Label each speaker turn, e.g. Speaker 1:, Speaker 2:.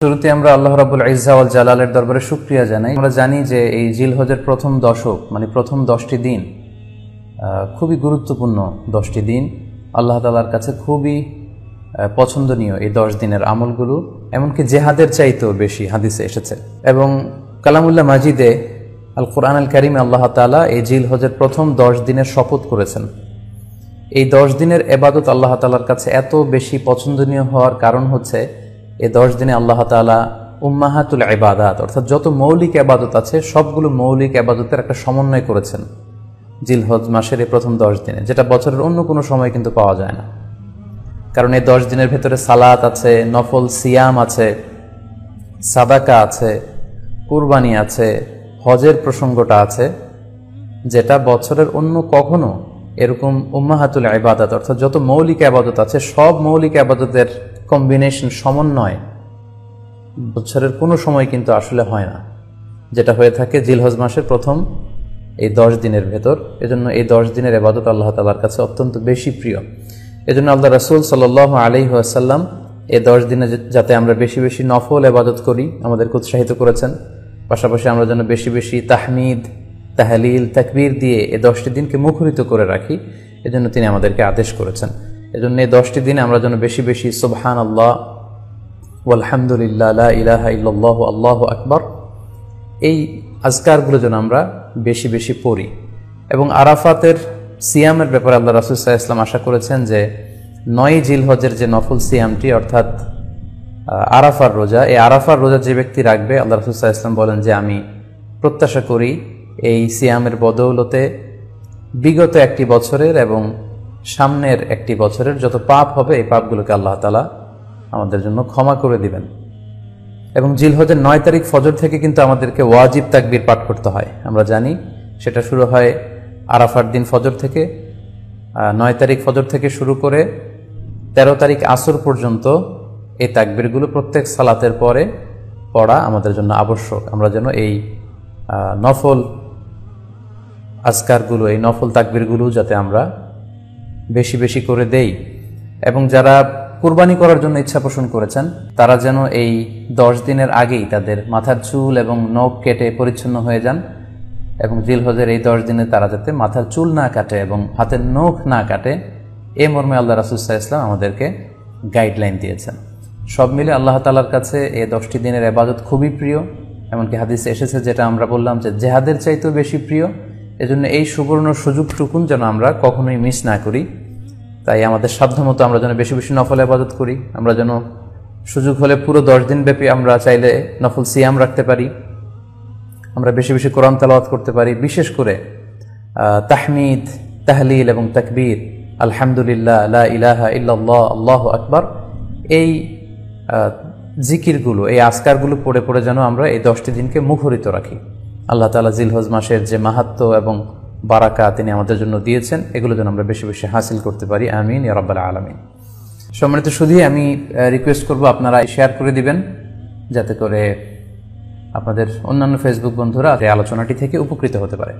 Speaker 1: শুরুতে আমরা আল্লাহ রাব্বুল ইজ্জা ওয়াল জালালের দরবারে শুকরিয়া জানাই। আমরা জানি যে এই জিলহজের প্রথম দশক মানে প্রথম 10টি দিন খুবই গুরুত্বপূর্ণ 10টি দিন। আল্লাহ তাআলার কাছে খুবই পছন্দনীয় এই 10 দিনের আমলগুলো, এমনকি জেহাদের চাইতেও বেশি হাদিসে এসেছে। এবং কালামুল্লাহ মাজিদে আল কোরআন আল কারিমে আল্লাহ তাআলা এই জিলহজের প্রথম 10 দিনের শপথ করেছেন। এই 10 দিনের ইবাদত আল্লাহ তাআলার কাছে এত বেশি পছন্দনীয় হওয়ার কারণ হচ্ছে এই 10 দিনে আল্লাহ তাআলা উম্মাহাতুল ইবাদাত অর্থাৎ যত মৌলিক ইবাদত আছে সবগুলো মৌলিক ইবাদতের একটা সমন্বয় করেছেন জিলহজ মাসের এই প্রথম 10 দিনে, যেটা বছরের অন্য কোনো সময় কিন্তু পাওয়া যায় না। কারণ এই 10 দিনের ভেতরে সালাত আছে, নফল সিয়াম আছে, সাদাকা আছে, কুরবানি আছে, হজের প্রসঙ্গটা আছে, যেটা বছরের অন্য কখনো এরকম উম্মাহাতুল ইবাদাত অর্থাৎ যত মৌলিক ইবাদত আছে সব মৌলিক ইবাদতের কম্বিনেশন সমন্বয় বছরের কোনো সময় কিন্তু আসলে হয় না, যেটা হয়ে থাকে জিলহজ মাসের প্রথম এই 10 দিনের ভেতর। এজন্য এই 10 দিনের ইবাদত আল্লাহ তাআলার কাছে অত্যন্ত বেশি প্রিয়। এজন্য আল্লাহ রাসূল সাল্লাল্লাহু আলাইহি ওয়াসাল্লাম এই 10 দিনে যাতে আমরা বেশি বেশি নফল ইবাদত করি আমাদেরকে উৎসাহিত করেছেন। পাশাপাশি আমরা যেন বেশি বেশি তাহমিদ, তাহলিল, তাকবীর দিয়ে এই 10টি দিনকে মুখরিত করে রাখি, এজন্য তিনি আমাদেরকে আদেশ করেছেন। এজন্য এই 10টি দিনে আমরা যেন বেশি বেশি সুবহানাল্লাহ ওয়ালহামদুলিল্লাহ লা ইলাহা ইল্লাল্লাহ আল্লাহু আকবার এই আজকারগুলো যেন আমরা বেশি বেশি পড়ি। এবং আরাফাতের সিয়ামের ব্যাপারে আল্লাহ রাসূল সাল্লাল্লাহু আলাইহি ওয়াসাল্লাম আশা করেছেন যে 9 জিলহজের যে নফল সিয়ামটি অর্থাৎ আরাফার রোজা, এই আরাফার রোজা যে ব্যক্তি রাখবে আল্লাহ রাসূল সাল্লাল্লাহু আলাইহি ওয়াসাল্লাম বলেন যে আমি প্রত্যাশা করি এই সিয়ামের বদৌলতে বিগত একটি বছরের এবং সামনের একটি বছরের যত পাপ হবে এই পাপগুলোকে আল্লাহ তাআলা আমাদের জন্য ক্ষমা করে দিবেন। এবং জিলহজের 9 তারিখ ফজর থেকে কিন্তু আমাদেরকে ওয়াজিব তাকবীর পাঠ করতে হয়। আমরা জানি সেটা শুরু হয় আরাফার দিন ফজর থেকে। 9 তারিখ ফজর থেকে শুরু করে 13 তারিখ আসর পর্যন্ত এই তাকবীরগুলো প্রত্যেক সালাতের পরে পড়া আমাদের জন্য আবশ্যক। আমরা যেন এই নফল আজকারগুলো, এই নফল তাকবীরগুলো যাতে আমরা বেশি বেশি করে দেই। এবং যারা কুরবানি করার জন্য ইচ্ছা পোষণ করেছেন তারা যেন এই 10 দিনের আগেই তাদের মাথার চুল এবং নখ কেটে পরিচ্ছন্ন হয়ে যান। এবং জিলহজের এই 10 দিনে তারা যাতে মাথার চুল না কাটে এবং হাতের নখ না কাটে, এই মর্মে আল্লাহ রাসূল সাল্লাল্লাহু আলাইহি ওয়াসাল্লাম আমাদেরকে গাইডলাইন দিয়েছেন। সব মিলে আল্লাহ তাআলার কাছে এই 10টি দিনের ইবাদত খুবই প্রিয়। এমনকি হাদিসে এসেছে, যেটা আমরা বললাম যে জেহাদের চাইতেও বেশি প্রিয়। এজন্য এই সুবর্ণ সুযোগটুকুন যেন আমরা কখনোই মিস না করি। তাই আমাদের সাধ্যমতো আমরা যেন বেশি বেশি নফল ইবাদত করি। আমরা যেন সুযোগ হলে পুরো 10 দিন ব্যাপী আমরা চাইলে নফল সিয়াম রাখতে পারি, আমরা বেশি বেশি কোরআন তেলাওয়াত করতে পারি। বিশেষ করে তাহমিদ, তাহলিল এবং তাকবীর, আলহামদুলিল্লাহ লা ইলাহা ইল্লাল্লাহ আল্লাহু আকবার, এই জিকিরগুলো, এই আজকারগুলো পড়ে পড়ে যেন আমরা এই 10টি দিনকে মুখরিত রাখি। আল্লাহ তাআলা জিলহজ মাসের যে মাহাত্ম্য এবং বারাকা তিনি আমাদের জন্য দিয়েছেন, এগুলো যেন আমরা বেশি বেশি হাসিল করতে পারি। আমিন ইয়া রাব্বাল আলামিন। সম্মানিত শুধু আমি রিকোয়েস্ট করব আপনারা শেয়ার করে দিবেন, যাতে করে আপনাদের অন্যান্য ফেসবুক বন্ধুরা এই আলোচনাটি থেকে উপকৃত হতে পারে।